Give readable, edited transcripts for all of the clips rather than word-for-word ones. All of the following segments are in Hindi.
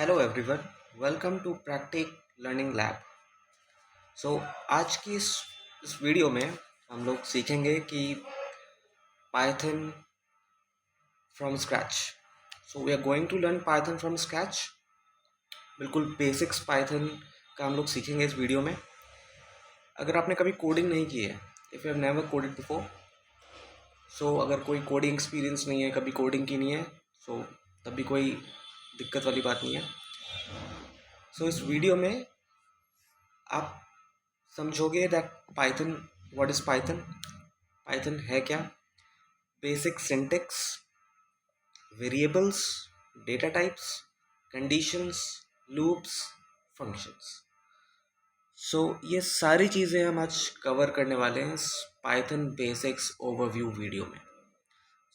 Hello everyone, welcome to practic learning lab. आज की इस वीडियो में हम लोग सीखेंगे कि Python from scratch. We are going to learn Python from scratch. बिल्कुल बेसिक्स पाइथन का हम लोग सीखेंगे इस वीडियो में। अगर आपने कभी कोडिंग नहीं की है, if you have never coded before, अगर कोई कोडिंग एक्सपीरियंस नहीं है, कभी कोडिंग की नहीं है, तब भी कोई दिक्कत वाली बात नहीं है। इस वीडियो में आप समझोगे that Python, what is Python, Python है क्या, basic syntax, variables, data types, conditions, loops, functions. ये सारी चीज़ें हम आज कवर करने वाले हैं इस पाइथन बेसिक्स ओवरव्यू वीडियो में।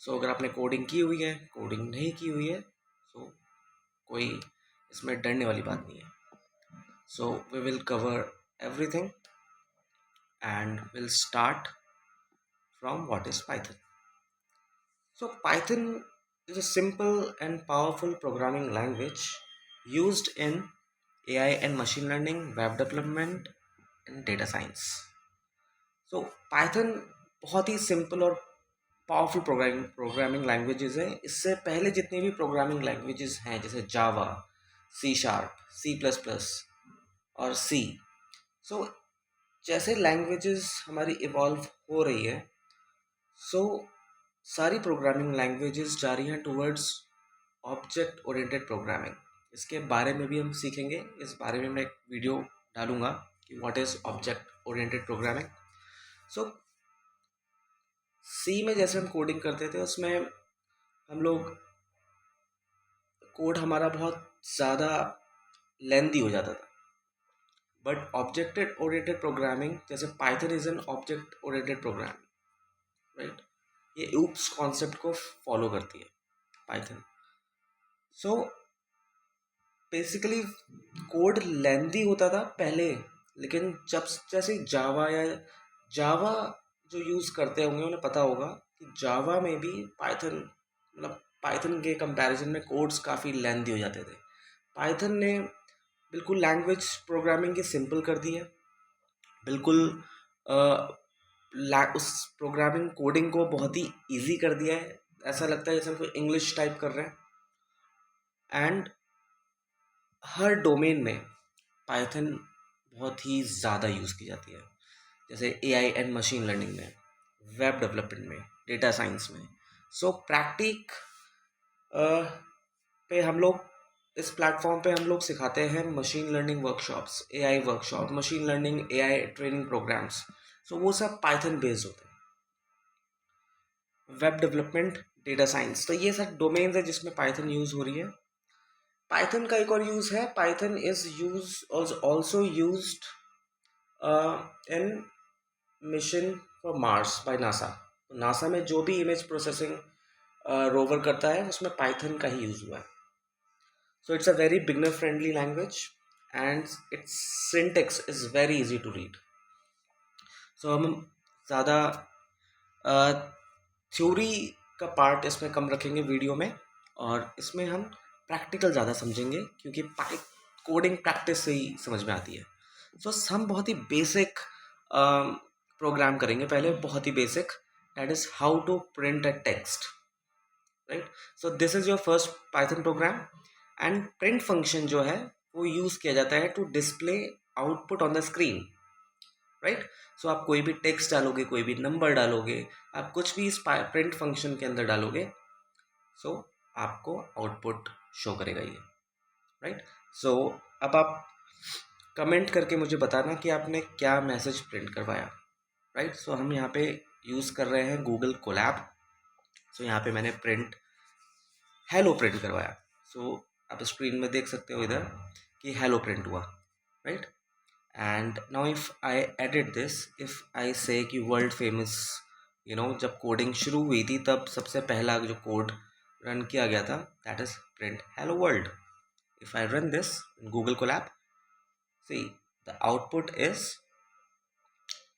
अगर आपने कोडिंग की हुई है, कोडिंग नहीं की हुई है, कोई इसमें डरने वाली बात नहीं है। We will cover everything and we'll start from what is Python. Python is a simple and powerful programming language used in AI and machine learning, web development and data science. Python बहुत ही सिंपल और पावरफुल प्रोग्रामिंग लैंग्वेजेस है। इससे पहले जितनी भी प्रोग्रामिंग लैंग्वेजेस हैं, जैसे Java, C sharp, C plus plus और सी, सो जैसे लैंग्वेजेस हमारी इवॉल्व हो रही है, सारी प्रोग्रामिंग लैंग्वेजेस जा रही हैं टुवर्ड्स ऑब्जेक्ट ओरिएंटेड प्रोग्रामिंग। इसके बारे में भी हम सीखेंगे। इस बारे में मैं एक वीडियो डालूंगा कि what is object oriented programming. C में जैसे हम कोडिंग करते थे, उसमें हम लोग कोड हमारा बहुत ज़्यादा लेंदी हो जाता था। बट ऑब्जेक्ट ओरिएंटेड प्रोग्रामिंग, जैसे Python is an object oriented programming, right, ये ऊप्स कॉन्सेप्ट को फॉलो करती है पाइथन। बेसिकली कोड लेंदी होता था पहले, लेकिन जब जैसे जावा जो यूज़ करते होंगे उन्हें पता होगा कि जावा में भी पाइथन के कंपैरिजन में कोड्स काफ़ी लेंदी हो जाते थे। पाइथन ने बिल्कुल लैंग्वेज प्रोग्रामिंग की सिंपल कर दी है, बिल्कुल उस प्रोग्रामिंग कोडिंग को बहुत ही इजी कर दिया है। ऐसा लगता है जैसे हम कोई इंग्लिश टाइप कर रहे हैं। एंड हर डोमेन में पाइथन बहुत ही ज़्यादा यूज़ की जाती है, जैसे एआई एंड मशीन लर्निंग में, वेब डेवलपमेंट में, डेटा साइंस में। प्रैक्टिक पे हम लोग, इस प्लेटफॉर्म पे हम लोग सिखाते हैं machine learning workshops, AI workshop, machine learning AI training programs. वो सब पाइथन बेस्ड होते हैं। वेब डेवलपमेंट, डेटा साइंस, तो ये सब डोमेन्स है जिसमें पाइथन यूज़ हो रही है। पाइथन का एक और यूज़ है, Python is also used in mission for Mars by NASA. NASA में जो भी इमेज प्रोसेसिंग रोवर करता है, उसमें पाइथन का ही यूज़ हुआ है। It's a very beginner friendly language and its syntax is very easy to read. हम ज़्यादा थ्योरी का पार्ट इसमें कम रखेंगे वीडियो में, और इसमें हम प्रैक्टिकल ज़्यादा समझेंगे, क्योंकि कोडिंग प्रैक्टिस से ही समझ में आती है। हम बहुत ही बेसिक प्रोग्राम करेंगे पहले, बहुत ही basic, that is how to print a text, right. This is your first Python program. And print function जो है वो यूज़ किया जाता है to display output on the screen, right. आप कोई भी टेक्स्ट डालोगे, कोई भी नंबर डालोगे, आप कुछ भी इस प्रिंट फंक्शन के अंदर डालोगे, आपको आउटपुट शो करेगा ये, राइट। अब आप कमेंट करके मुझे बताना कि आपने क्या मैसेज प्रिंट करवाया, राइट। हम यहाँ पे यूज़ कर रहे हैं गूगल कोलैब। यहाँ पे मैंने हेलो प्रिंट करवाया। आप स्क्रीन में देख सकते हो इधर कि हेलो प्रिंट हुआ, right. And now if I edit this, if I से कि वर्ल्ड फेमस, जब कोडिंग शुरू हुई थी तब सबसे पहला जो कोड रन किया गया था, that is print hello world. If I run this in Google Colab, see the output is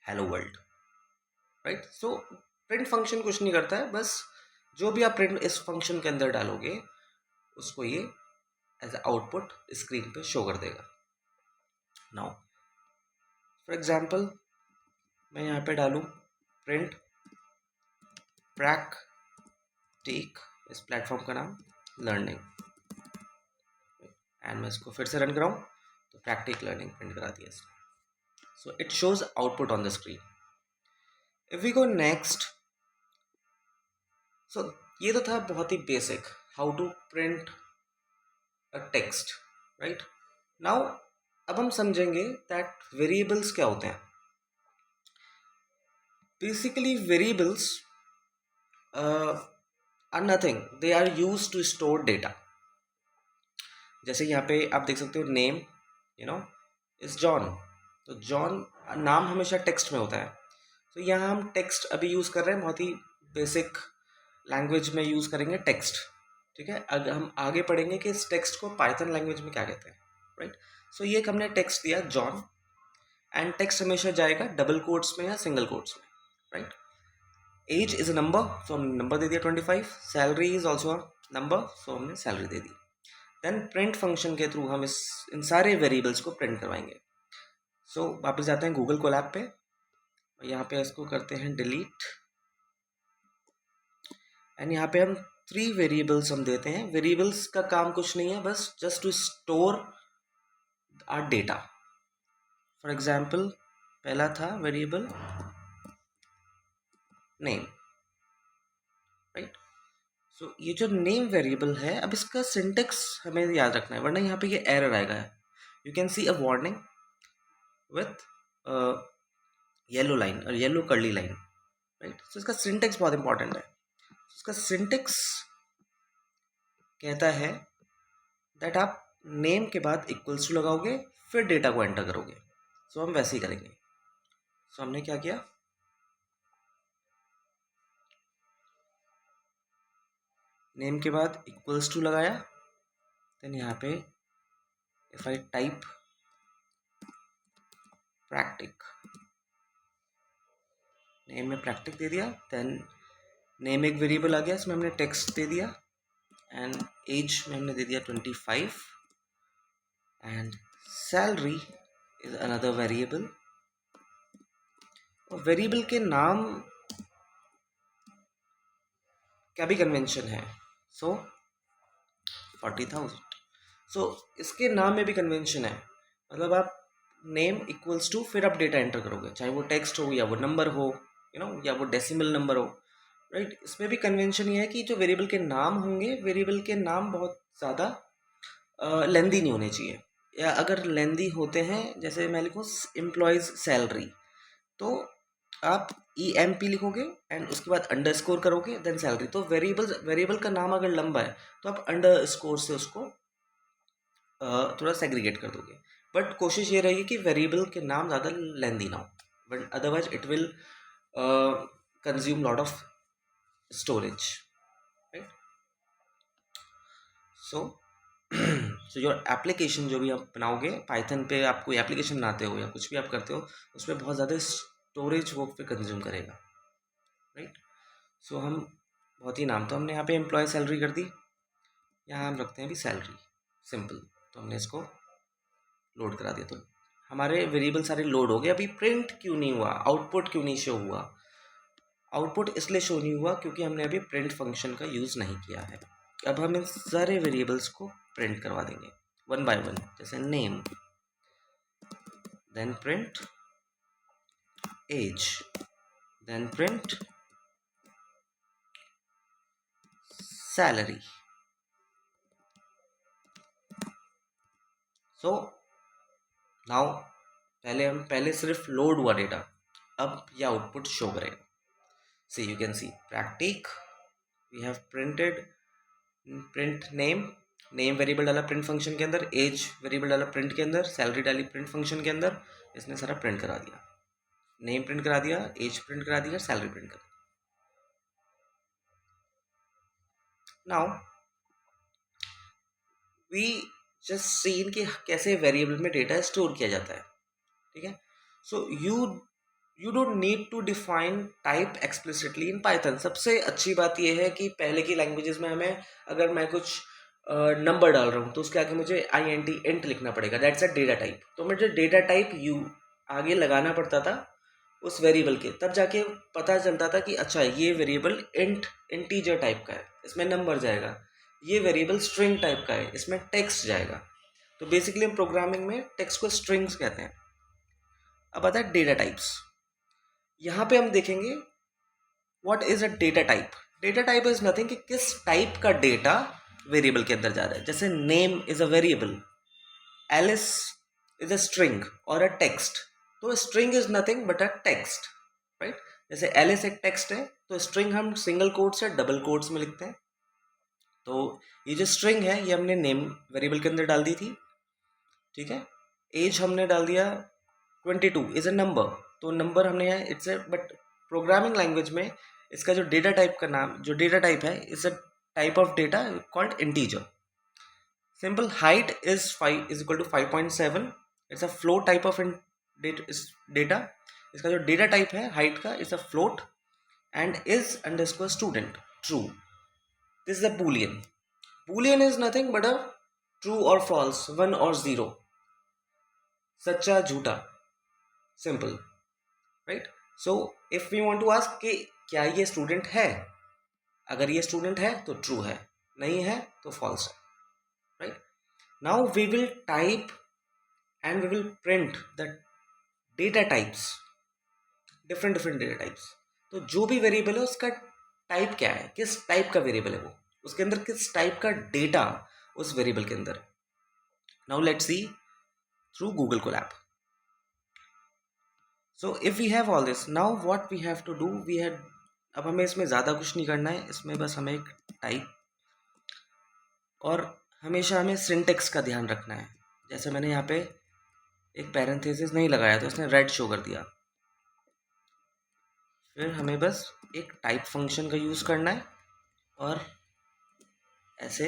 hello world, right. Print function कुछ नहीं करता है, बस जो भी आप प्रिंट इस फंक्शन के अंदर डालोगे उसको ये एज आउटपुट स्क्रीन पे शो कर देगा। नाउ फॉर एग्जांपल मैं यहाँ पे डालूँ प्रिंट प्रैक्टिक, इस प्लेटफॉर्म का नाम लर्निंग, एंड मैं इसको फिर से रन कराऊँ तो प्रैक्टिक लर्निंग प्रिंट करा दिया इसने। So it shows output on the screen. If we go next, so ये तो था बहुत ही basic, how to print a text, right. Now अब हम समझेंगे दैट वेरिएबल्स क्या होते हैं। Basically variables are nothing, they are used to store data. जैसे यहाँ पे आप देख सकते हो नेम इज जॉन, तो जॉन नाम हमेशा टेक्स्ट में होता है। तो यहाँ हम टेक्स्ट अभी यूज़ कर रहे हैं, बहुत ही बेसिक लैंग्वेज में यूज़ करेंगे टेक्स्ट, ठीक है। अगर हम आगे पढ़ेंगे कि इस टेक्स्ट को पाइथन लैंग्वेज में क्या कहते हैं, राइट। सो ये हमने टेक्स्ट दिया जॉन, एंड टेक्स्ट हमेशा जाएगा डबल कोट्स में या सिंगल कोट्स में, right. Age is a number, so हमने नंबर दे दिया 25। Salary is also a number, so हमने सैलरी दे दी। देन प्रिंट फंक्शन के थ्रू हम इन सारे वेरिएबल्स को प्रिंट करवाएंगे। सो वापस जाते हैं गूगल कोलैब पे, यहाँ पे इसको करते हैं डिलीट, एंड यहाँ पे हम 3 वेरिएबल्स हम देते हैं। वेरिएबल्स का काम कुछ नहीं है, बस just to store our data. For example पहला था वेरिएबल नेम, राइट। सो ये जो नेम वेरिएबल है, अब इसका सिंटेक्स हमें याद रखना है, वरना यहाँ पे ये एरर आएगा। You can C a warning with yellow line और येलो कर्ली लाइन, राइट। सो इसका सिंटेक्स बहुत इंपॉर्टेंट है। इसका सिंटेक्स कहता है दैट आप नेम के बाद इक्वल्स टू लगाओगे, फिर डेटा को एंटर करोगे। सो हम वैसे ही करेंगे। सो हमने क्या किया, नेम के बाद इक्वल्स टू लगाया, देन यहाँ पे इफ आई टाइप प्रैक्टिक, नेम में प्रैक्टिक दे दिया, देन नेम एक वेरिएबल आ गया, इसमें हमने टेक्स्ट दे दिया, एंड एज में हमने दे दिया 25, and salary is another variable. और वेरिएबल के नाम क्या भी कन्वेंशन है, सो 40,000। सो इसके नाम में भी कन्वेंशन है, मतलब आप नेम इक्वल्स टू फिर आप डेटा एंटर करोगे, चाहे वो टेक्स्ट हो या वो नंबर हो, या वो डेसिमल नंबर हो, राइट। इसमें भी कन्वेंशन ये है कि जो वेरिएबल के नाम होंगे, वेरिएबल के नाम बहुत ज़्यादा लेंदी नहीं होने चाहिए, या अगर लेंदी होते हैं, जैसे मैं लिखूँ एम्प्लॉयज़ सैलरी, तो आप EMP लिखोगे एंड उसके बाद अंडरस्कोर करोगे, देन सैलरी। तो वेरिएबल का नाम अगर लंबा है तो आप अंडरस्कोर से उसको थोड़ा सेग्रीगेट कर दोगे, बट कोशिश ये रहेगी कि वेरिएबल के नाम ज़्यादा लेंदी ना हो, but otherwise it will consume lot of storage, right. So your application जो भी आप बनाओगे पाइथन पे, आप कोई एप्लीकेशन बनाते हो या कुछ भी आप करते हो, उसमें बहुत ज़्यादा स्टोरेज वो पे कंज्यूम करेगा, राइट। सो हम बहुत ही नाम, तो हमने यहाँ पे एम्प्लॉय सैलरी कर दी, यहाँ हम रखते हैं अभी सैलरी सिंपल, तो हमने इसको लोड करा दिया। तो हमारे वेरिएबल सारे लोड हो गए। अभी प्रिंट क्यों नहीं हुआ, आउटपुट क्यों नहीं शो हुआ? आउटपुट इसलिए शो नहीं हुआ क्योंकि हमने अभी प्रिंट फंक्शन का यूज़ नहीं किया है। अब हम इन सारे वेरिएबल्स को प्रिंट करवा देंगे वन बाय वन, जैसे name, then print age, then print salary. So now पहले सिर्फ लोड हुआ डेटा, अब ये आउटपुट शो करेगा। See you can see practic, we have printed print name variable डाला प्रिंट फंक्शन के अंदर, एज वेरिएबल डाला प्रिंट के अंदर, सैलरी डाली प्रिंट फंक्शन के अंदर, इसने सारा प्रिंट करा दिया, नेम प्रिंट करा दिया, एज प्रिंट करा दिया, सैलरी प्रिंट करा दिया। नाउ वी जस्ट सीन कि कैसे वेरिएबल में डेटा स्टोर किया जाता है, ठीक है। So you don't need to define type explicitly in Python. सबसे अच्छी बात यह है कि पहले की लैंग्वेजेस में हमें, अगर मैं कुछ नंबर डाल रहा हूँ तो उसके आगे मुझे आई एन टी इंट लिखना पड़ेगा, दैट्स अ डेटा टाइप। तो मुझे डेटा टाइप यू आगे लगाना पड़ता था उस वेरिएबल के, तब जाके पता चलता था कि अच्छा ये वेरिएबल इंटीजर टाइप का है, इसमें नंबर जाएगा। ये वेरिएबल स्ट्रिंग टाइप का है, इसमें टेक्स्ट जाएगा। तो बेसिकली हम प्रोग्रामिंग में टेक्स्ट को स्ट्रिंग्स कहते हैं। अब आता है डेटा टाइप्स। यहाँ पे हम देखेंगे what is a data type. Data type is nothing कि किस टाइप का डेटा वेरिएबल के अंदर जा रहा है। जैसे name is a variable, Alice is a string और अ टेक्स्ट। तो string is nothing but a text, right. जैसे एलिस एक टेक्स्ट है तो स्ट्रिंग हम सिंगल कोट्स या डबल कोट्स में लिखते हैं। तो ये जो स्ट्रिंग है ये हमने नेम वेरिएबल के अंदर डाल दी थी, ठीक है। एज हमने डाल दिया 22 इज अ नंबर, तो नंबर हमने यहाँ it's a, but programming language में इसका जो डेटा टाइप का नाम, जो डेटा टाइप है, it's a type of data called integer. Simple height is 5 is equal to 5.7, it's a float type of data. इसका जो डेटा टाइप है हाइट का it's a float and is underscore student true. This is a boolean. Boolean is nothing but a true or false, one or zero, सच्चा झूठा, simple, right. So if we want to ask कि क्या ये स्टूडेंट है, अगर ये स्टूडेंट है तो ट्रू है, नहीं है तो फॉल्स है, right. Now we will type and we will print the data types, different different data types. तो जो भी वेरिएबल है उसका टाइप क्या है, किस टाइप का वेरिएबल है वो, उसके अंदर किस टाइप का डेटा उस वेरिएबल के अंदर। Now let's see through Google Colab. So if we have all this, now what we have to do, we have, अब हमें इसमें ज़्यादा कुछ नहीं करना है, इसमें बस हमें एक टाइप, और हमेशा हमें सिंटेक्स का ध्यान रखना है। जैसे मैंने यहाँ पे एक पैरेंथेसिस नहीं लगाया तो इसने रेड शो कर दिया। फिर हमें बस एक टाइप फंक्शन का यूज़ करना है और ऐसे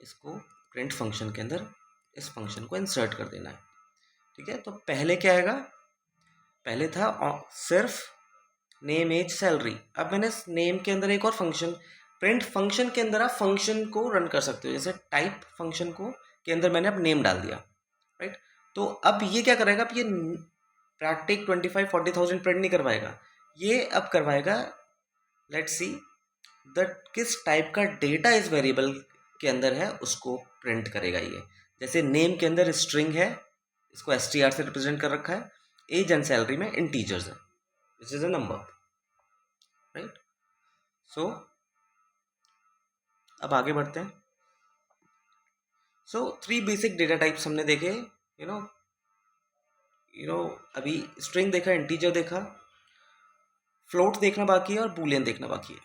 इसको प्रिंट फंक्शन के अंदर इस फंक्शन को इंसर्ट कर देना है, ठीक है। तो पहले क्या आएगा, पहले था सिर्फ नेम एज सैलरी। अब मैंने नेम के अंदर एक और फंक्शन, प्रिंट फंक्शन के अंदर आप फंक्शन को रन कर सकते हो, जैसे टाइप फंक्शन को के अंदर मैंने अब नेम डाल दिया, राइट। तो अब ये क्या करेगा, अब ये प्रैक्टिक 25-40,000 प्रिंट नहीं करवाएगा, ये अब करवाएगा, लेट्स सी दैट किस टाइप का डेटा इस वेरिएबल के अंदर है उसको प्रिंट करेगा ये। जैसे नेम के अंदर स्ट्रिंग है, इसको str से रिप्रेजेंट कर रखा है, एज एंड सैलरी में इंटीजर्स है, which is a number, right. So अब आगे बढ़ते हैं। सो 3 बेसिक डेटा टाइप्स हमने देखे, यू नो अभी स्ट्रिंग देखा, इंटीजर देखा, फ्लोट देखना बाकी है और बूलियन देखना बाकी है,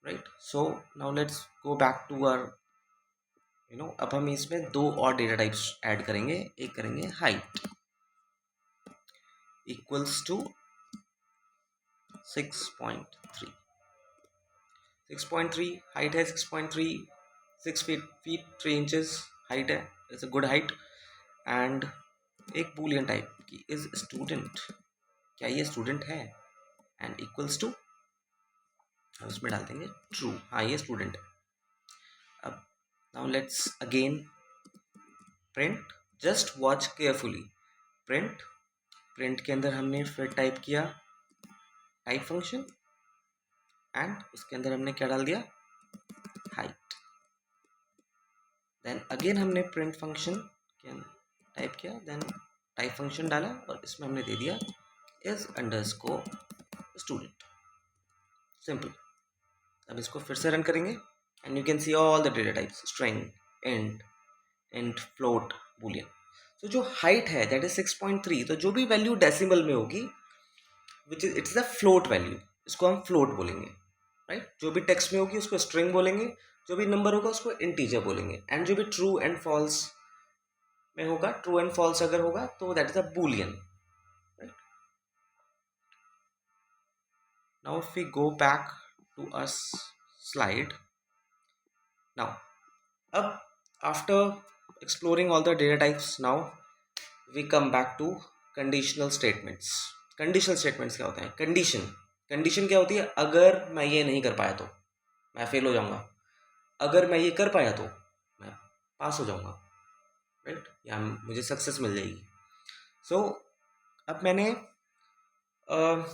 right. So now let's go back to our, अब हम इसमें 2 और डेटा टाइप्स ऐड करेंगे। एक करेंगे हाइट इक्वल्स टू 6.3, 6.3 हाइट है, 6.3, 6 फीट 3 इंचेस हाइट है, it's a good height. And एक बूलियन टाइप की इज स्टूडेंट, क्या ये स्टूडेंट है, एंड इक्वल्स टू, हम इसमें डाल देंगे ट्रू, हाँ ये स्टूडेंट है। अब now let's again print, just watch carefully, print, print के अंदर हमने फिर टाइप किया टाइप फंक्शन एंड उसके अंदर हमने क्या डाल दिया, हाइट। देन अगेन हमने प्रिंट फंक्शन टाइप किया, देन टाइप फंक्शन डाला और इसमें हमने दे दिया इज अंडरस्कोर स्टूडेंट, सिंपल। अब इसको फिर से रन करेंगे and you can see all the data types, string, int, float, Boolean. तो जो हाइट है दैट इज 6.3, तो जो भी वैल्यू डेसिमल में होगी which is it's the float value, इसको हम फ्लोट बोलेंगे, राइट। जो भी टेक्स्ट में होगी उसको स्ट्रिंग बोलेंगे, जो भी नंबर होगा उसको इंटीजर बोलेंगे, एंड जो भी ट्रू एंड फॉल्स में होगा, ट्रू एंड फॉल्स अगर होगा तो that is a boolean, right. Now if we go back to a slide now, अब after exploring all the data types, now we come back to conditional statements. conditional statements क्या होता है, कंडीशन, कंडीशन क्या होती है? अगर मैं ये नहीं कर पाया तो मैं फेल हो जाऊंगा, अगर मैं ये कर पाया तो मैं पास हो जाऊंगा, राइट, या मुझे सक्सेस मिल जाएगी। सो अब मैंने अब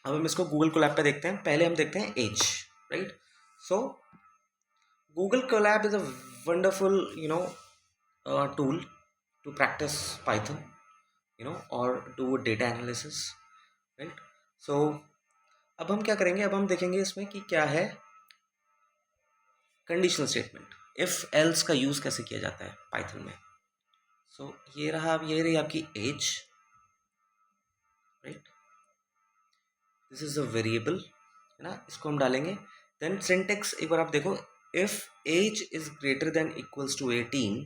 हम इसको गूगल कोलैब पे देखते हैं। पहले हम देखते हैं age, right. So Google Colab is a wonderful tool to practice Python, or do data analysis, right? So अब हम क्या करेंगे? अब हम देखेंगे इसमें कि क्या है कंडीशनल स्टेटमेंट, इफ एल्स का यूज कैसे किया जाता है पाइथन में। सो ये रही आपकी age, right. This is a variable, है ना, इसको हम डालेंगे। देन सिंटेक्स एक बार आप देखो, if age is greater than equals to 18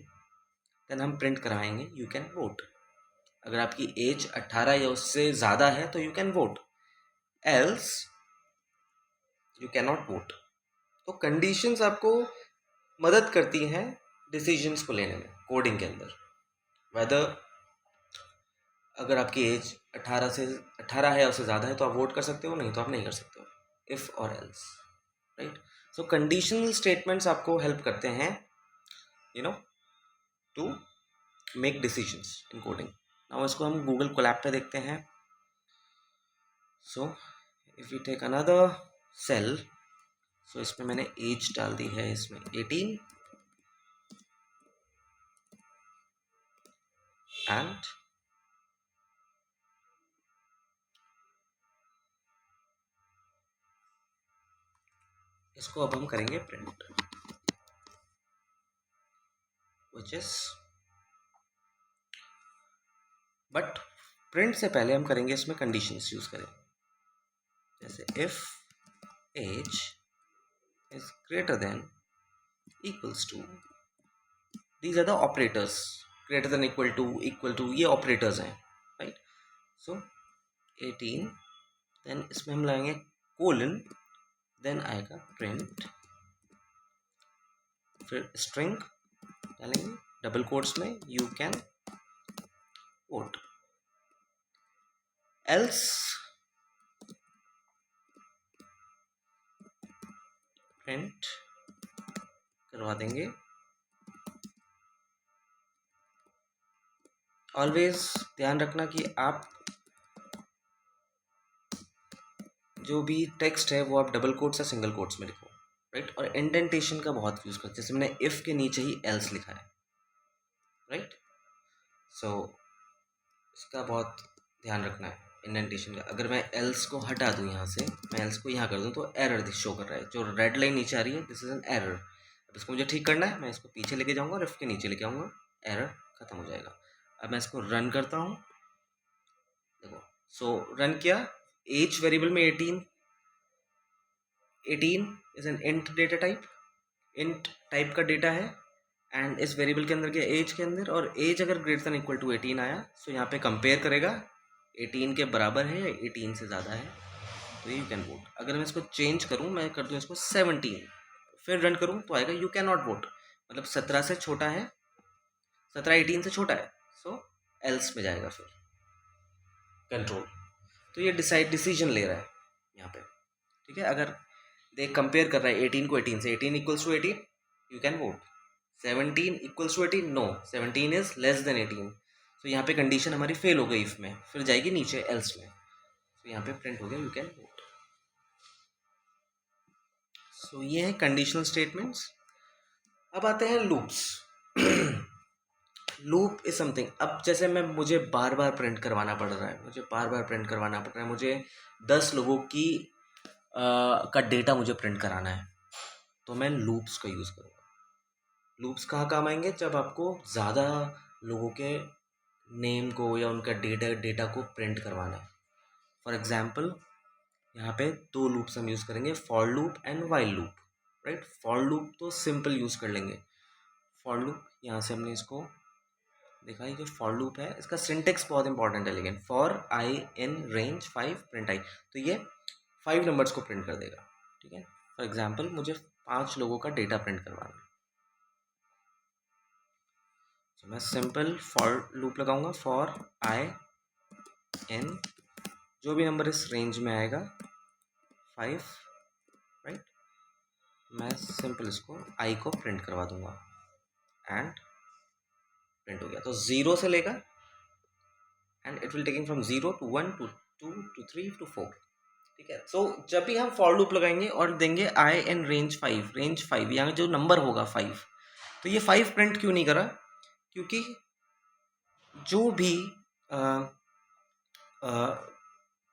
then हम प्रिंट कराएंगे यू कैन वोट। अगर आपकी एज 18 या उससे ज़्यादा है तो you can vote, else you can not vote. तो कंडीशंस आपको मदद करती हैं डिसीजंस को लेने में कोडिंग के अंदर। वेदर अगर आपकी एज 18 है या उससे ज़्यादा है तो आप वोट कर सकते हो, नहीं तो आप नहीं कर सकते हो, इफ़ और else, right. So conditional statements आपको हेल्प करते हैं to make decisions in coding. Now इसको हम गूगल कोलैब पे देखते हैं। So if you take another cell, so इसमें मैंने एज डाल दी है, इसमें 18 एंड इसको अब हम करेंगे print, which is, but print से पहले हम करेंगे इसमें कंडीशंस यूज करें, जैसे if age is greater than equals to, these are the operators, greater than equal to ये ऑपरेटर्स हैं, राइट। सो 18, देन इसमें हम लाएंगे कोलन, देन आएगा प्रिंट, फिर स्ट्रिंग डालेंगे डबल कोट्स में you can vote, else print करवा देंगे। ऑलवेज ध्यान रखना कि आप जो भी टेक्स्ट है वो आप डबल कोट्स या सिंगल कोट्स में लिखो, राइट। और इंडेंटेशन का बहुत यूज करते हैं, जैसे मैंने इफ के नीचे ही एल्स लिखा है, राइट। सो इसका बहुत ध्यान रखना है इंडेंटेशन का। अगर मैं एल्स को हटा दूं यहाँ से, मैं एल्स को यहाँ कर दूं तो एरर शो कर रहा है, जो रेड लाइन नीचे आ रही है, दिस इज एन एरर। अब इसको मुझे ठीक करना है, मैं इसको पीछे लेके जाऊंगा और इफ के नीचे लेके आऊंगा, एरर खत्म हो जाएगा। अब मैं इसको रन करता हूँ, देखो। सो रन किया, एज वेरिएबल में 18 is an int data type, int type का डेटा है, एंड इस वेरिएबल के अंदर क्या, एज के अंदर, और एज अगर ग्रेटर देन इक्वल टू 18 आया, सो यहाँ पे कंपेयर करेगा 18 के बराबर है या 18 से ज़्यादा है, तो यू कैन वोट। अगर मैं इसको चेंज करूँ, मैं कर दूँ इसको 17, फिर रन करूँ तो आएगा यू कैन नॉट वोट, मतलब 17 से छोटा है, 17 18 से छोटा है, सो एल्स में जाएगा फिर कंट्रोल। तो ये डिसीजन ले रहा है यहाँ पे, ठीक है। अगर देख कंपेयर कर रहा है 18 को 18 से, 18 equals to 18 you can vote, 17 equals to 18 no, 17 is less than 18, तो यहाँ पे कंडीशन हमारी फेल हो गई इफ में, फिर जाएगी नीचे एल्स में, तो यहाँ पे प्रिंट हो गया यू कैन वोट। सो ये है कंडीशनल स्टेटमेंट्स। अब आते हैं लूप्स। लूप इज समथिंग, अब जैसे मुझे बार बार प्रिंट करवाना पड़ रहा है, मुझे 10 लोगों की का डेटा मुझे प्रिंट कराना है, तो मैं लूप्स का यूज़ करूँगा। लूप्स कहाँ काम आएंगे? जब आपको ज़्यादा लोगों के नेम को या उनका डेटा को प्रिंट करवाना है। फॉर एग्जाम्पल यहाँ पे 2 लूप्स हम यूज़ करेंगे, for loop and while loop, right. For loop तो सिंपल यूज़ कर लेंगे, फॉर लूप यहाँ से हमने इसको देखा, ये जो फॉर लूप है इसका सिंटेक्स बहुत इंपॉर्टेंट है, लेकिन for i in range 5 print i, तो ये 5 नंबर्स को प्रिंट कर देगा, ठीक है। फॉर एग्जाम्पल मुझे 5 लोगों का डेटा प्रिंट करवाना है, तो मैं सिंपल फॉर लूप लगाऊंगा, फॉर आई इन जो भी नंबर इस रेंज में आएगा 5, राइट। मैं सिंपल इसको आई को प्रिंट करवा दूंगा एंड प्रिंट हो गया। तो 0 से लेकर and it will taking from 0 to 1 to 2 to 3 to 4। ठीक है। सो जब भी हम फॉर लूप लगाएंगे और देंगे आई एन रेंज 5 यहाँ जो नंबर होगा 5, तो ये 5 प्रिंट क्यों नहीं करा? क्योंकि जो भी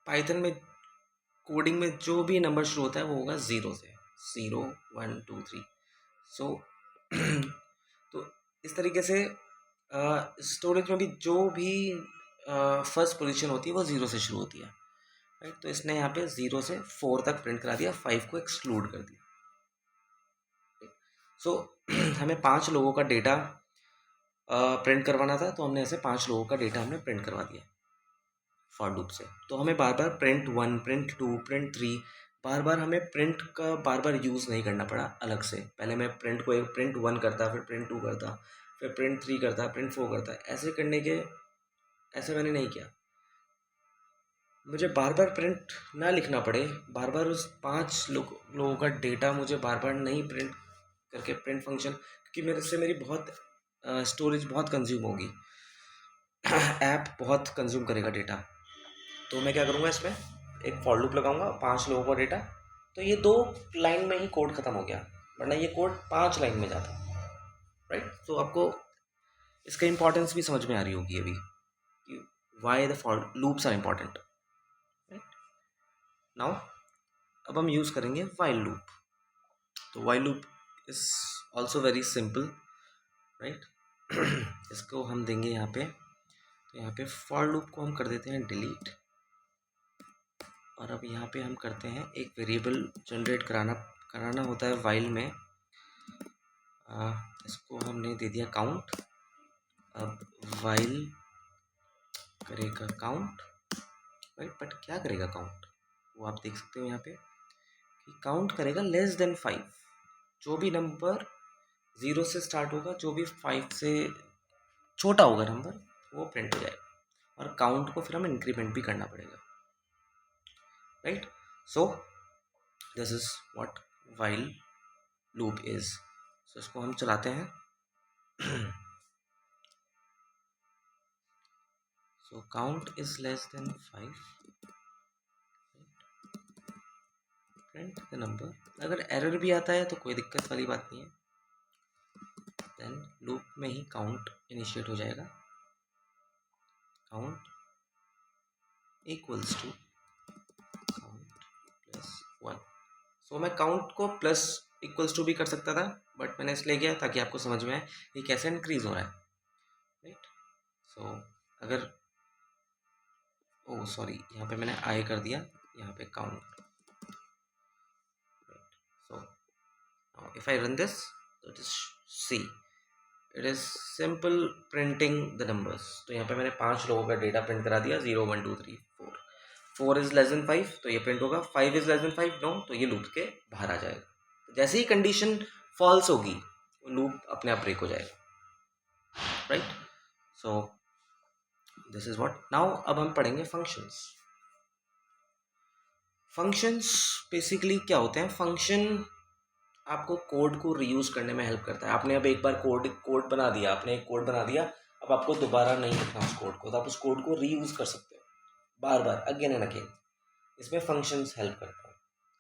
पाइथन में कोडिंग में जो भी नंबर शुरू होता है वो होगा 0 से, 0 1 2 3। सो तो इस तरीके से स्टोरेज में भी जो भी फर्स्ट पोजीशन होती है वो 0 से शुरू होती है, राइट। तो इसने यहाँ पे 0 से 4 तक प्रिंट करा दिया, 5 को एक्सक्लूड कर दिया। सो हमें 5 लोगों का डेटा प्रिंट करवाना था, तो हमने ऐसे 5 लोगों का डेटा हमने प्रिंट करवा दिया फॉर लूप से। तो हमें बार बार प्रिंट 1, प्रिंट 2, प्रिंट 3, बार बार हमें प्रिंट का बार बार यूज़ नहीं करना पड़ा अलग से। पहले मैं प्रिंट को एक प्रिंट 1 करता, फिर प्रिंट 2 करता, फिर प्रिंट 3 करता, प्रिंट 4 करता। ऐसे मैंने नहीं किया। मुझे बार बार प्रिंट ना लिखना पड़े, बार बार उस 5 लोगों का डेटा मुझे बार बार नहीं प्रिंट करके प्रिंट फंक्शन, क्योंकि मेरे से मेरी बहुत स्टोरेज बहुत कंज्यूम होगी, ऐप बहुत कंज्यूम करेगा डेटा। तो मैं क्या करूँगा, इसमें एक फॉर लूप लगाऊंगा, 5 लोगों का डेटा। तो ये 2 लाइन में ही कोड ख़त्म हो गया, वरना ये कोड 5 लाइन में जाता, राइट। तो आपको इसका इंपॉर्टेंस भी समझ में आ रही होगी अभी कि why the for loops are important, right. Now अब हम यूज़ करेंगे वाइल लूप। तो while loop is also very simple, right. इसको हम देंगे यहाँ पे, तो यहाँ पे फॉर लूप को हम कर देते हैं डिलीट, और अब यहाँ पे हम करते हैं एक वेरिएबल जनरेट कराना होता है वाइल में। इसको हमने दे दिया काउंट। अब वाइल करेगा काउंट, राइट। बट क्या करेगा काउंट, वो आप देख सकते हो यहाँ पे कि काउंट करेगा लेस देन 5। जो भी नंबर 0 से स्टार्ट होगा, जो भी 5 से छोटा होगा नंबर, वो प्रिंट हो जाएगा। और काउंट को फिर हमें इंक्रीमेंट भी करना पड़ेगा, right. So this is what while loop is. So इसको हम चलाते हैं। So count is less than 5, print the number. अगर एरर भी आता है तो कोई दिक्कत वाली बात नहीं है, देन लूप में ही काउंट इनिशिएट हो जाएगा। Count equals to count plus 1। सो मैं काउंट को प्लस इक्वल्स टू भी कर सकता था, बट मैंने इसलिए किया ताकि आपको समझ में आए ये कैसे इंक्रीज हो रहा है, राइट। सो अगर सॉरी, यहाँ पे मैंने आई कर दिया, यहाँ पे count. So if I run this, तो it is see, it is simple printing the numbers. तो यहाँ पे मैंने 5 लोगों का डेटा प्रिंट करा दिया, 0 1 2 3 4। 4 इज लेस देन 5, तो ये प्रिंट होगा। 5 इज लेस देन 5, नो, तो ये लूप के बाहर आ जाएगा। तो जैसे ही कंडीशन फॉल्स होगी, लूप अपने आप ब्रेक हो जाएगा, right. So this is what. Now अब हम पढ़ेंगे फंक्शंस। फंक्शंस बेसिकली क्या होते हैं? फंक्शन आपको कोड को रीयूज करने में हेल्प करता है। आपने अब एक बार कोड बना दिया, आपने एक कोड बना दिया, अब आपको दोबारा नहीं लिखना उस कोड को, तो आप उस कोड को रीयूज कर सकते हो बार बार, अगेन एंड अगेन। इसमें फंक्शंस हेल्प करता है,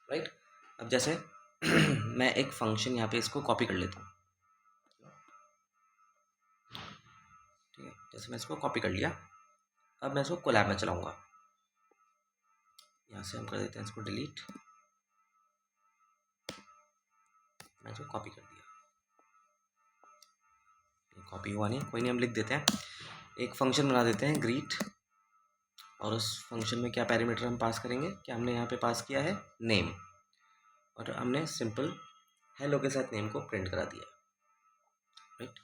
राइट। अब जैसे मैं एक फंक्शन यहाँ पे इसको कॉपी कर लेता हूँ, ठीक है। जैसे मैं इसको कॉपी कर लिया, अब मैं इसको कोलैब में चलाऊंगा। यहाँ से हम कर देते हैं इसको डिलीट, मैं इसको कॉपी कर दिया, कॉपी हुआ नहीं, कोई नहीं, हम लिख देते हैं, एक फंक्शन बना देते हैं ग्रीट, और उस फंक्शन में क्या पैरामीटर हम पास करेंगे, क्या हमने यहाँ पे पास किया है नेम, और हमने सिंपल हेलो के साथ नेम को प्रिंट करा दिया, राइट।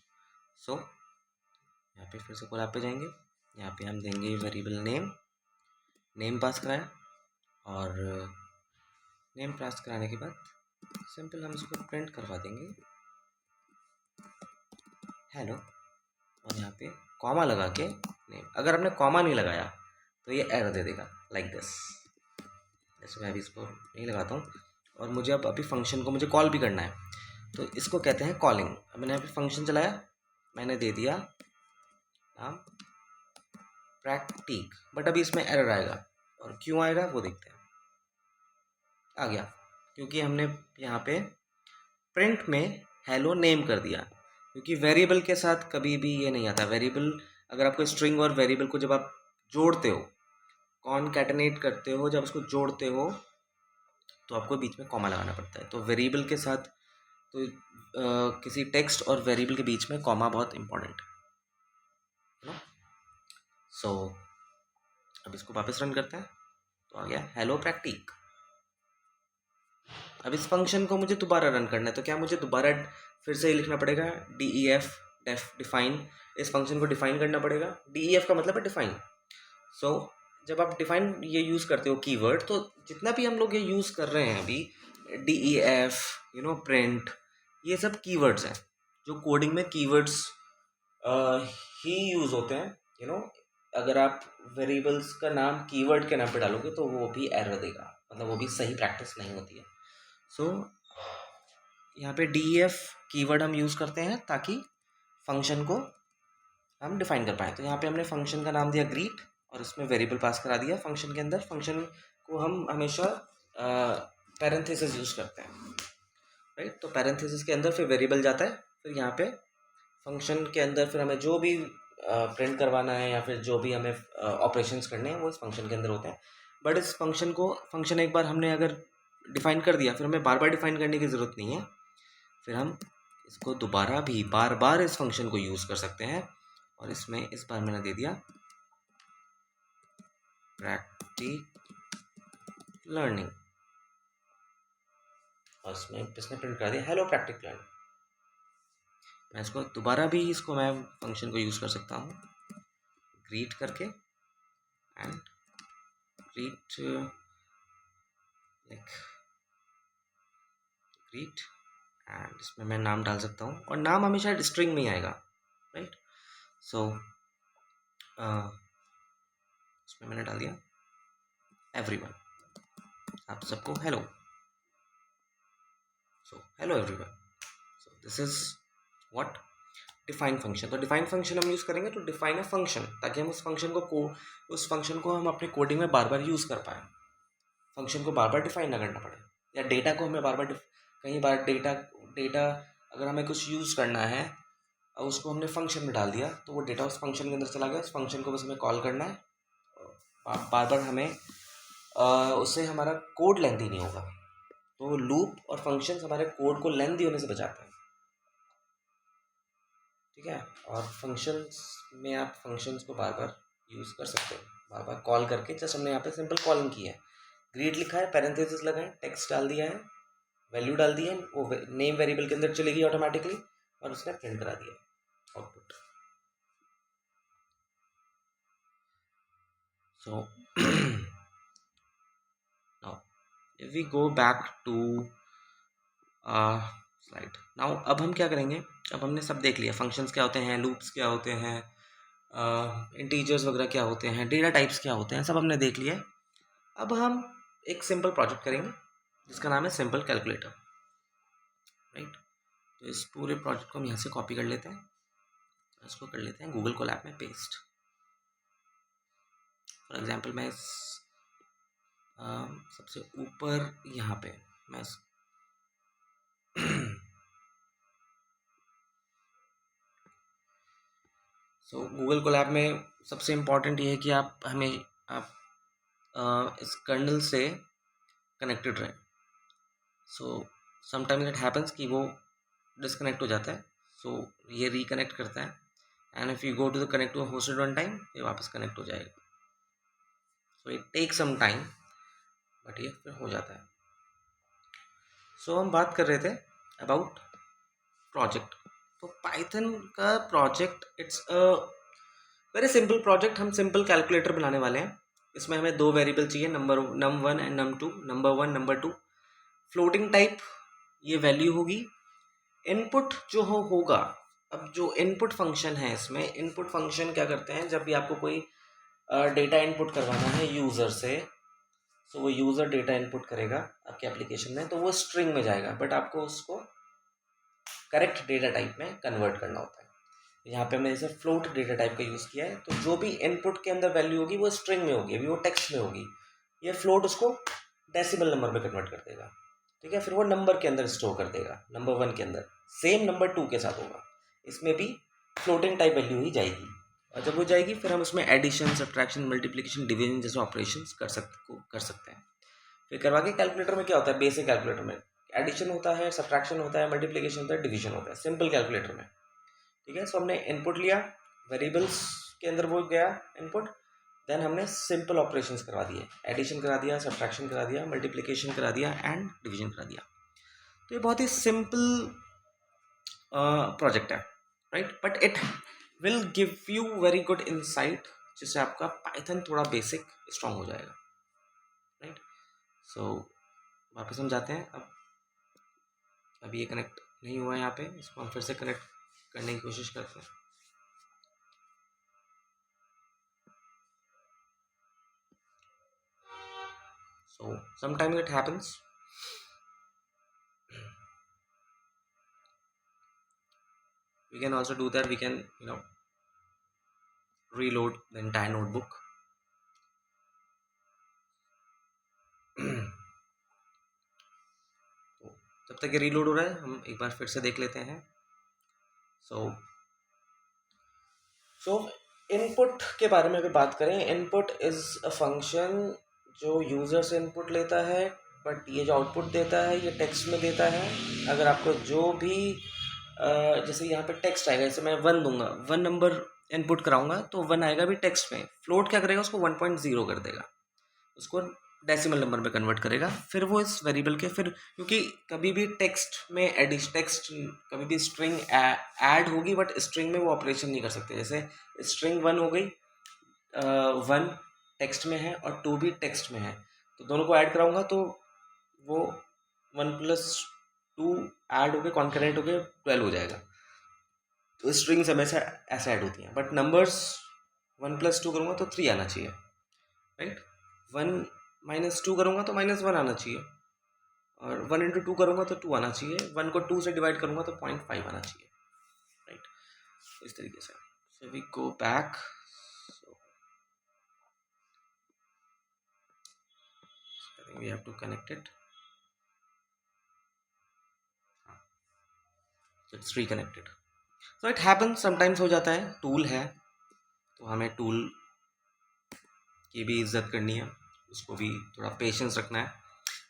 सो यहाँ पे फिर से कोलैब पे जाएंगे, यहाँ पे हम देंगे वेरिएबल नेम पास कराया, और नेम पास कराने के बाद सिंपल हम इसको प्रिंट करवा देंगे हेलो, और यहाँ पे कॉमा लगा के नेम। अगर आपने कॉमा नहीं लगाया तो ये एरर दे देगा लाइक दिस, जैसे मैं अभी इसको नहीं लगाता हूँ, और मुझे अब अभी फंक्शन को मुझे कॉल भी करना है, तो इसको कहते हैं कॉलिंग। अब मैंने अभी फंक्शन चलाया, मैंने दे दिया नाम प्रैक्टिक, बट अभी इसमें एरर आएगा, और क्यों आएगा वो देखते हैं। आ गया, क्योंकि हमने यहाँ पे प्रिंट में हेलो नेम कर दिया, क्योंकि वेरिएबल के साथ कभी भी ये नहीं आता। वेरिएबल, अगर आपको स्ट्रिंग और वेरिएबल को जब आप जोड़ते हो, कॉनकैटिनेट करते हो, जब उसको जोड़ते हो तो आपको बीच में कॉमा लगाना पड़ता है। तो वेरिएबल के साथ, तो किसी टेक्स्ट और वेरिएबल के बीच में कॉमा बहुत इंपॉर्टेंट है ना। सो अब इसको वापस रन करते हैं, तो आ गया हेलो प्रैक्टिक। अब इस फंक्शन को मुझे दोबारा रन करना है, तो क्या मुझे दोबारा फिर से ही लिखना पड़ेगा def डिफाइन, इस फंक्शन को डिफाइन करना पड़ेगा। def का मतलब है डिफाइन। सो जब आप डिफाइन ये यूज़ करते हो कीवर्ड, तो जितना भी हम लोग ये यूज़ कर रहे हैं अभी, def, प्रिंट, ये सब कीवर्ड्स हैं, जो कोडिंग में कीवर्ड्स ही यूज़ होते हैं। अगर आप वेरिएबल्स का नाम कीवर्ड के नाम पे डालोगे तो वो भी एरर देगा, मतलब वो भी सही प्रैक्टिस नहीं होती है। सो यहाँ पे def कीवर्ड हम यूज़ करते हैं ताकि फंक्शन को हम डिफाइन कर पाएँ। तो यहाँ पे हमने फंक्शन का नाम दिया ग्रीट, और उसमें वेरिएबल पास करा दिया फंक्शन के अंदर। फंक्शन को हम हमेशा पैरेंथेसिस यूज़ करते हैं, राइट। तो पैरेंथेसिस के अंदर फिर वेरिएबल जाता है, फिर यहाँ पे फंक्शन के अंदर फिर हमें जो भी प्रिंट करवाना है या फिर जो भी हमें ऑपरेशंस करने हैं वो इस फंक्शन के अंदर होते हैं। बट इस फंक्शन एक बार हमने अगर डिफाइन कर दिया, फिर हमें बार बार डिफाइन करने की ज़रूरत नहीं है। फिर हम इसको दोबारा भी बार बार इस फंक्शन को यूज़ कर सकते हैं, और इसमें इस बार मैंने दे दिया प्रैक्टिक लर्निंग, और इसने प्रिंट कर दिया हेलो प्रैक्टिक लर्निंग। मैं इसको दोबारा भी मैं फंक्शन को यूज़ कर सकता हूँ ग्रीट करके, and greet like greet, and इसमें मैं नाम डाल सकता हूँ, और नाम हमेशा स्ट्रिंग में ही आएगा, राइट। सो इसमें मैंने डाल दिया एवरीवन, आप सबको hello. So hello everyone. So this is what define function. तो डिफाइन फंक्शन हम यूज़ करेंगे तो डिफाइन अ फंक्शन, ताकि हम उस फंक्शन को हम अपने कोडिंग में बार बार यूज़ कर पाएँ, फंक्शन को बार बार डिफाइन ना करना पड़े, या डेटा को हमें बार बार कई बार डेटा अगर हमें कुछ यूज़ करना है और उसको हमने फंक्शन में डाल दिया, तो वो डेटा उस फंक्शन के अंदर चला गया, उस फंक्शन को बस हमें कॉल करना है, बार बार हमें उससे हमारा कोड लेंथी नहीं होगा। तो लूप और फंक्शंस हमारे कोड को लेंथी होने से बचाते हैं, ठीक है। और फंक्शंस में आप फंक्शंस को बार बार यूज़ कर सकते हो, बार बार कॉल करके। जस्ट हमने यहाँ पे सिंपल कॉलिंग की है, ग्रीट लिखा है, पैरेंथेसिस लगाए, टेक्स्ट डाल दिया है, वैल्यू डाल दी है, वो नेम वेरिएबल के अंदर चलेगी ऑटोमेटिकली, और उसने प्रिंट करा दिया output. So now if we go back to slide now, अब हम क्या करेंगे, अब हमने सब देख लिया, फंक्शंस क्या होते हैं, लूप्स क्या होते हैं, इंटीजर्स वगैरह क्या होते हैं, डेटा टाइप्स क्या होते हैं, सब हमने देख लिया है। अब हम एक सिंपल प्रोजेक्ट करेंगे जिसका नाम है सिंपल कैलकुलेटर, राइट। तो इस पूरे प्रोजेक्ट को हम यहाँ से कॉपी कर लेते हैं, इसको कर लेते हैं गूगल कोलैब में पेस्ट। फॉर एग्जांपल मैं इस सबसे ऊपर यहाँ पे मैं सो गूगल कोलैब में सबसे इम्पॉर्टेंट ये है कि आप इस कर्नल से कनेक्टेड रहें। सो समटाइम्स इट हैपन्स कि वो डिस्कनेक्ट हो जाता है, सो ये रिकनेक्ट करता है, and if you go to the connect to hosted one time, ये वापस कनेक्ट हो जाएगा। So it take some time, but ये फिर हो जाता है। सो हम बात कर रहे थे अबाउट प्रोजेक्ट। तो पाइथन का project it's a very simple project. हम सिंपल कैलकुलेटर बनाने वाले हैं। इसमें हमें दो वेरिएबल चाहिए, num one and num two. Number one, number two, floating type ये वैल्यू होगी। इनपुट जो होगा, अब जो इनपुट फंक्शन है, इसमें इनपुट फंक्शन क्या करते हैं, जब भी आपको कोई डेटा इनपुट करवाना है यूज़र से, सो वो यूज़र डेटा इनपुट करेगा आपके एप्लीकेशन में, तो वो स्ट्रिंग में जाएगा, बट आपको उसको करेक्ट डेटा टाइप में कन्वर्ट करना होता है। यहाँ पे हमने जैसे फ्लोट डेटा टाइप का यूज़ किया है, तो जो भी इनपुट के अंदर वैल्यू होगी वो स्ट्रिंग में होगी, अभी वो टेक्स्ट में होगी। ये फ्लोट उसको डेसिमल नंबर में कन्वर्ट कर देगा, ठीक है। फिर वो नंबर के अंदर स्टोर कर देगा, नंबर 1 के अंदर, सेम नंबर 2 के साथ होगा। इसमें भी फ्लोटिंग टाइप वैल्यू ही जाएगी, और जब वो जाएगी फिर हम उसमें एडिशन, सब्ट्रैक्शन, मल्टीप्लिकेशन, डिवीजन जैसे ऑपरेशंस कर सकते हैं। फिर करवा के कैलकुलेटर में क्या होता है, बेसिक कैलकुलेटर में एडिशन होता है, सब्ट्रैक्शन होता है, मल्टीप्लिकेशन होता है, डिवीजन होता है, सिंपल कैलकुलेटर में, ठीक है। सो हमने इनपुट लिया, वेरिएबल्स के अंदर वो गया इनपुट, देन हमने सिंपल ऑपरेशंस करवा दिए, एडिशन करा दिया, सब्ट्रैक्शन करा दिया, मल्टीप्लिकेशन करा दिया एंड डिवीजन करा दिया। तो ये बहुत ही सिंपल प्रोजेक्ट है, right, but it will give you very good insight, जिससे आपका पाइथन थोड़ा बेसिक स्ट्रांग हो जाएगा, राइट। सो वापस हम जाते हैं। अब अभी ये कनेक्ट नहीं हुआ है यहाँ पे, इसको हम फिर से कनेक्ट करने की कोशिश करते हैं। So sometimes it happens. We can also do that. We can, reload the entire notebook. तो जब तक ये रीलोड हो रहा है, हम एक बार फिर से देख लेते हैं। सो इनपुट के बारे में अगर बात करें, इनपुट इज अ फंक्शन जो यूज़र से इनपुट लेता है, बट ये जो आउटपुट देता है ये टेक्स्ट में देता है। अगर आपको जो भी जैसे यहाँ पे टेक्स्ट आएगा, जैसे मैं 1 दूंगा, 1 नंबर इनपुट कराऊंगा तो 1 आएगा भी टेक्स्ट में। फ्लोट क्या करेगा, उसको 1.0 कर देगा, उसको डेसिमल नंबर में कन्वर्ट करेगा। फिर वो इस वेरिएबल के, फिर क्योंकि कभी भी टेक्स्ट में टेक्स्ट कभी भी स्ट्रिंग ऐड होगी, बट स्ट्रिंग में वो ऑपरेशन नहीं कर सकते। जैसे स्ट्रिंग 1 हो गई, 1 टेक्स्ट में है और 2 भी टेक्स्ट में है, तो दोनों को ऐड कराऊंगा तो वो 1+2 ऐड हो गए, कॉन्करेंट हो गए, 12 हो जाएगा। तो स्ट्रिंग्स हमेशा ऐसे ऐड होती हैं, बट नंबर्स 1+2 करूँगा तो 3 आना चाहिए, राइट। 1-2 करूँगा तो -1 आना चाहिए, और 1 × 2 करूँगा तो 2 आना चाहिए, 1 को 2 से डिवाइड करूँगा तो 0.5 आना चाहिए, राइट। इस तरीके से। So we go back, I think we have to connect it, it's reconnected. So it happens, sometimes हो जाता है, टूल है तो हमें टूल की भी इज्जत करनी है, उसको भी थोड़ा पेशेंस रखना है,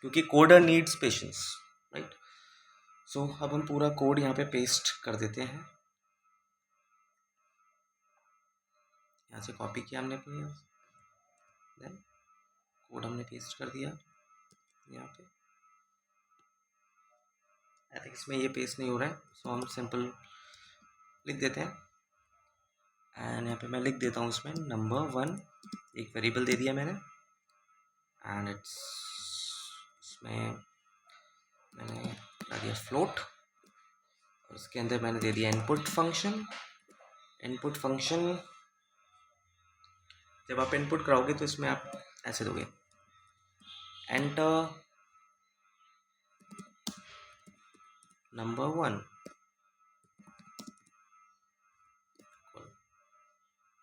क्योंकि coder needs patience, right. So अब हम पूरा कोड यहाँ पे पेस्ट कर देते हैं। यहाँ से कॉपी किया हमने अपने, देन कोड हमने पेस्ट कर दिया यहाँ पे। आई थिंक इसमें ये पेस्ट नहीं हो रहा है, सो हम सिंपल लिख देते हैं। एंड यहाँ पे मैं लिख देता हूँ इसमें नंबर 1, एक वेरिएबल दे दिया मैंने, एंड इट्स, इसमें मैंने लगा दिया फ्लोट, और उसके अंदर मैंने दे दिया इनपुट फंक्शन। इनपुट फंक्शन जब आप इनपुट कराओगे तो इसमें आप ऐसे दोगे, एंटर नंबर 1,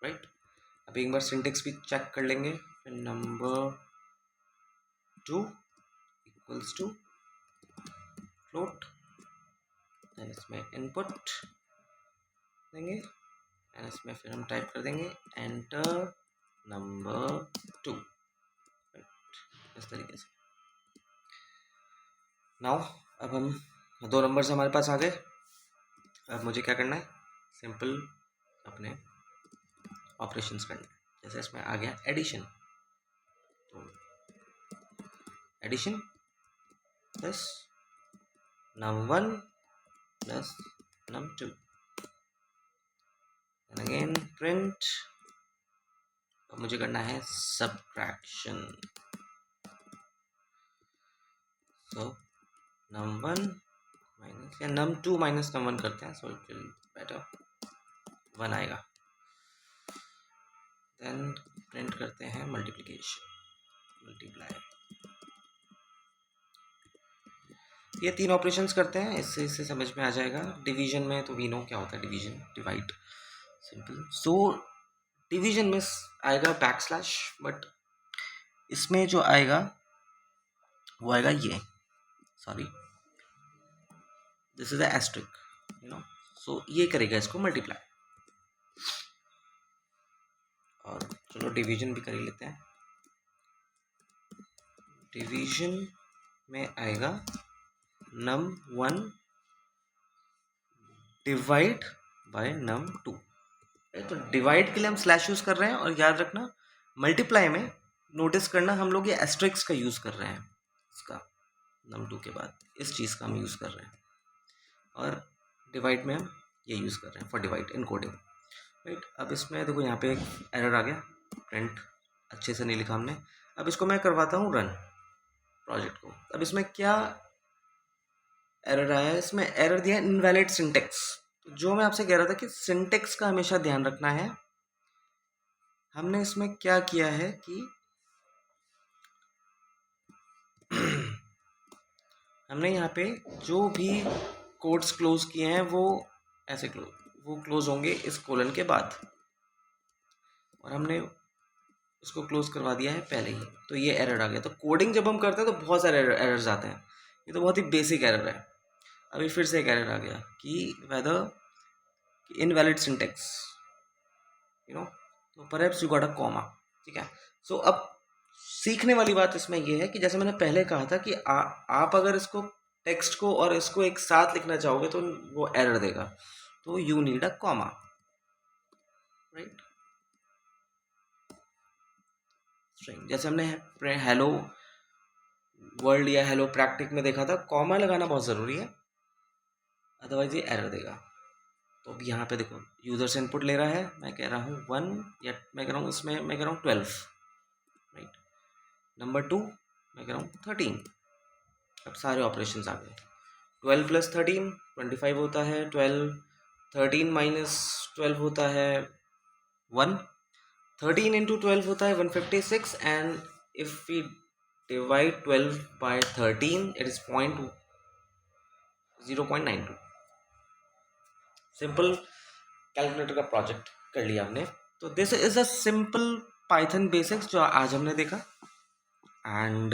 राइट। अब एक बार सिंटेक्स भी चेक कर लेंगे, फिर number 2 equals to float, then इसमें इनपुट देंगे, एंड इसमें फिर हम टाइप कर देंगे एंटर नंबर 2, इस तरीके से। नाउ अब हम 2 नंबर्स हमारे पास आ गए। अब मुझे क्या करना है, सिंपल अपने ऑपरेशंस करना है। जैसे इसमें आ गया एडिशन, तो addition plus num1 plus num2, and again print। अब मुझे करना है subtraction, so num1 माइनस या num2 माइनस num1 करते हैं, so it will better, 1 आएगा। देन प्रिंट करते हैं मल्टीप्लिकेशन, मल्टीप्लाई, ये 3 ऑपरेशंस करते हैं, इससे समझ में आ जाएगा। डिवीजन में तो वी नो क्या होता है division, divide, simple. So division में आएगा बैकस्लैश, बट इसमें जो आएगा वो आएगा ये, sorry, this is a asterisk, you know. So ये करेगा इसको मल्टीप्लाई, और चलो डिवीजन भी कर ही लेते हैं। डिवीजन में आएगा num1 डिवाइड बाय num2। तो डिवाइड के लिए हम स्लैश यूज कर रहे हैं, और याद रखना मल्टीप्लाई में नोटिस करना हम लोग ये एस्ट्रिक्स का यूज कर रहे हैं, इसका num2 के बाद इस चीज़ का हम यूज कर रहे हैं, और डिवाइड में हम ये यूज कर रहे हैं फॉर डिवाइड इनकोडिंग, राइट। अब इसमें देखो यहाँ पे एक एरर आ गया, प्रिंट अच्छे से नहीं लिखा हमने। अब इसको मैं करवाता हूँ रन प्रोजेक्ट को। अब इसमें क्या एरर आया है, इसमें एरर दिया है इनवैलिड सिंटेक्स। तो जो मैं आपसे कह रहा था कि सिंटेक्स का हमेशा ध्यान रखना है, हमने इसमें क्या किया है कि हमने यहाँ पे जो भी कोड्स क्लोज किए हैं वो ऐसे क्लोज होंगे इस कोलन के बाद, और हमने इसको क्लोज करवा दिया है पहले ही, तो ये एरर आ गया। तो कोडिंग जब हम करते हैं तो बहुत सारे एरर्स आते हैं, ये तो बहुत ही बेसिक एरर है। अभी फिर से एक एरर आ गया कि whether invalid syntax, you know, तो perhaps you got a comma, ठीक है। सो अब सीखने वाली बात इसमें ये है कि जैसे मैंने पहले कहा था कि आप अगर इसको टेक्स्ट को और इसको एक साथ लिखना चाहोगे तो वो एरर देगा, तो you need a comma, right. String जैसे हमने हेलो वर्ल्ड या हेलो प्रैक्टिक में देखा था, कॉमा लगाना बहुत ज़रूरी है, अदरवाइज ये एरर देगा। तो अब यहाँ पे देखो यूज़र से इनपुट ले रहा है, मैं कह रहा हूँ 1, या मैं कह रहा हूँ इसमें मैं कह रहा हूँ 12, राइट। नंबर 2 मैं कह रहा हूँ 13। अब सारे ऑपरेशंस आ गए, 12 + 13 25 होता है, 13 - 12 होता है 1, 13 × 12 होता है 156, and if we divide 12 by 13 it is 0.92। Simple calculator का प्रोजेक्ट कर लिया हमने। तो this is a simple Python basics जो आज हमने देखा, एंड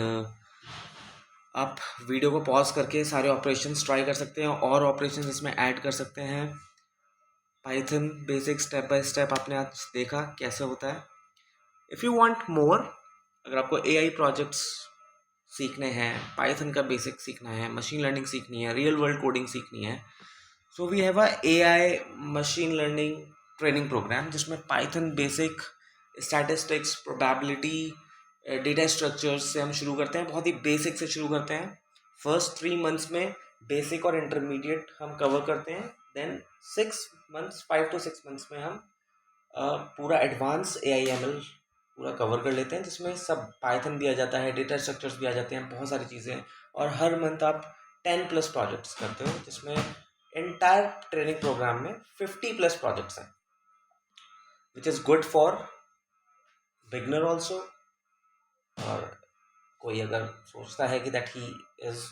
आप वीडियो को पॉज करके सारे ऑपरेशंस ट्राई कर सकते हैं, और ऑपरेशंस इसमें ऐड कर सकते हैं। Python basic step by step आपने आज देखा कैसे होता है। इफ़ यू वांट मोर, अगर आपको एआई प्रोजेक्ट्स सीखने हैं, पाइथन का बेसिक सीखना है, मशीन लर्निंग सीखनी है, रियल वर्ल्ड कोडिंग सीखनी है, so we have a AI machine learning training program, जिसमें Python basic, statistics, probability, data structures से हम शुरू करते हैं, बहुत ही बेसिक से शुरू करते हैं। फर्स्ट 3 मंथ्स में बेसिक और इंटरमीडिएट हम कवर करते हैं, देन 5 to 6 मंथ्स में हम पूरा एडवांस AIML पूरा कवर कर लेते हैं, जिसमें सब पाइथन भी आ जाता है, डेटा स्ट्रक्चर्स भी आ जाते हैं, बहुत सारी चीज़ें। और हर मंथ आप 10+ प्रोजेक्ट्स करते हो, जिसमें एंटायर ट्रेनिंग प्रोग्राम में 50+ प्रोजेक्ट्स हैं, which is good for beginner also. और कोई अगर सोचता है कि that he is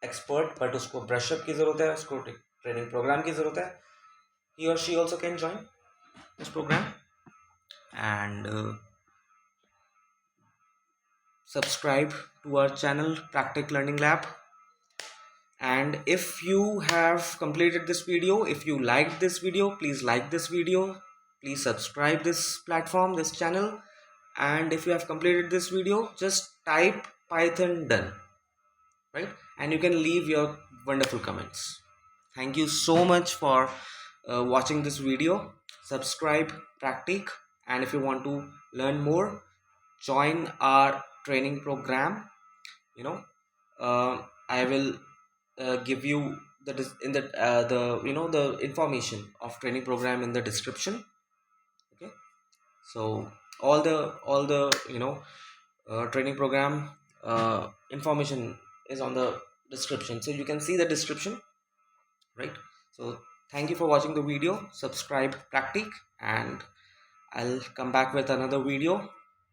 expert but उसको ब्रशअप की ज़रूरत है, उसको ट्रेनिंग प्रोग्राम की ज़रूरत है, he or she also can join this program, and subscribe to our channel Practic Learning Lab. And if you have completed this video, if you liked this video, please like this video, please subscribe this platform, this channel. And if you have completed this video, just type Python done, right? And you can leave your wonderful comments. Thank you so much for watching this video. Subscribe Practic, and if you want to learn more, join our training program. You know, I will give you the information of training program in the description. Okay, so all the training program information is on the description, so you can see the description, right? So thank you for watching the video. Subscribe Practic, and I'll come back with another video.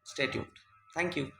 Stay tuned. Thank you.